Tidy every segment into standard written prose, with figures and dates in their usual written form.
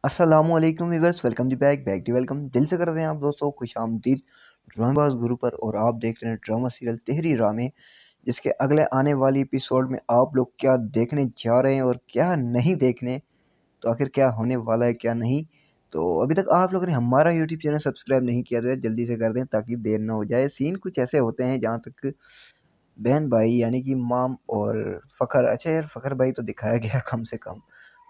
अस्सलामुअलैकुम viewers, welcome back to welcome. दिल से करते हैं आप दोस्तों खुशामदीद ड्रामाबाज गुरु पर। और आप देख रहे हैं ड्रामा सीरियल तेहरी रामें, जिसके अगले आने वाली एपिसोड में आप लोग क्या देखने जा रहे हैं और क्या नहीं देखने, तो आखिर क्या होने वाला है क्या नहीं। तो अभी तक आप लोगों ने हमारा यूट्यूब चैनल सब्सक्राइब नहीं किया तो यार जल्दी से कर दें ताकि देर ना हो जाए। सीन कुछ ऐसे होते हैं जहाँ तक बहन भाई यानी कि माम और फ़खर, अच्छा यार फ़खर भाई तो दिखाया गया कम से कम।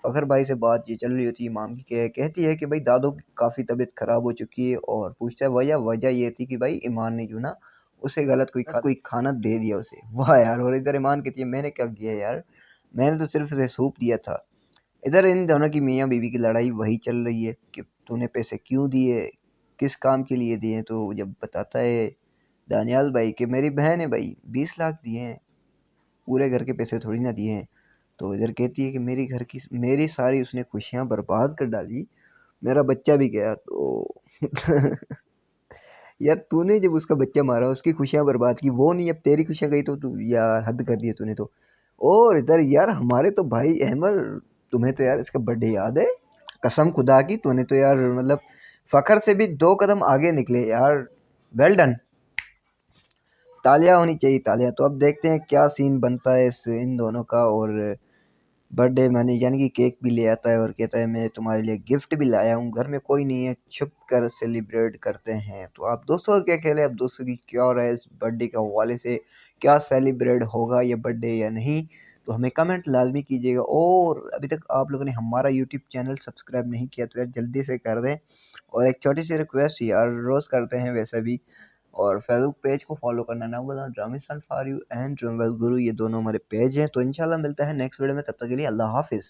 फ़खर भाई से बात ये चल रही होती है माम की, कहती है कि भाई दादो की काफ़ी तबीयत ख़राब हो चुकी है, और पूछता है वजह ये थी कि भाई ईमान ने जो ना उसे गलत कोई खाना दे दिया उसे। वाह यार। और इधर ईमान कहती है मैंने क्या किया यार, मैंने तो सिर्फ उसे सूप दिया था। इधर इन दोनों की मियाँ बीवी की लड़ाई वही चल रही है कि तूने पैसे क्यों दिए, किस काम के लिए दिए। तो जब बताता है दानियाल भाई कि मेरी बहन है भाई, 20 लाख दिए हैं, पूरे घर के पैसे थोड़ी ना दिए हैं। तो इधर कहती है कि मेरी सारी उसने खुशियाँ बर्बाद कर डाली, मेरा बच्चा भी गया। तो यार तूने जब उसका बच्चा मारा उसकी खुशियाँ बर्बाद की, वो नहीं अब तेरी खुशियाँ गई, तो तू यार हद कर दी है तूने तो। और इधर यार हमारे तो भाई अहमद, तुम्हें तो यार इसका बर्थडे याद है, कसम खुदा की तूने तो यार मतलब फ़खर से भी 2 कदम आगे निकले यार। वेल डन, तालियां होनी चाहिए तालियां। तो अब देखते हैं क्या सीन बनता है इन दोनों का। और बर्थडे मैंने यानी कि केक भी ले आता है और कहता है मैं तुम्हारे लिए गिफ्ट भी लाया हूँ, घर में कोई नहीं है, छुप कर सेलिब्रेट करते हैं। तो आप दोस्तों क्या ख्याल है, अब दोस्तों की क्या राय है इस बर्थडे के हवाले से, क्या सेलिब्रेट होगा ये बर्थडे या नहीं, तो हमें कमेंट लाजमी कीजिएगा। और अभी तक आप लोगों ने हमारा यूट्यूब चैनल सब्सक्राइब नहीं किया तो यार जल्दी से कर दें। और एक छोटी सी रिक्वेस्ट यार, रोज़ करते हैं वैसे भी, और फेसबुक पेज को फॉलो करना ना भूलना, ड्रामिसन फॉर यू एंड ड्रीमवेल गुरु, ये दोनों हमारे पेज हैं। तो इंशाल्लाह मिलता है नेक्स्ट वीडियो में, तब तक के लिए अल्लाह हाफिज़।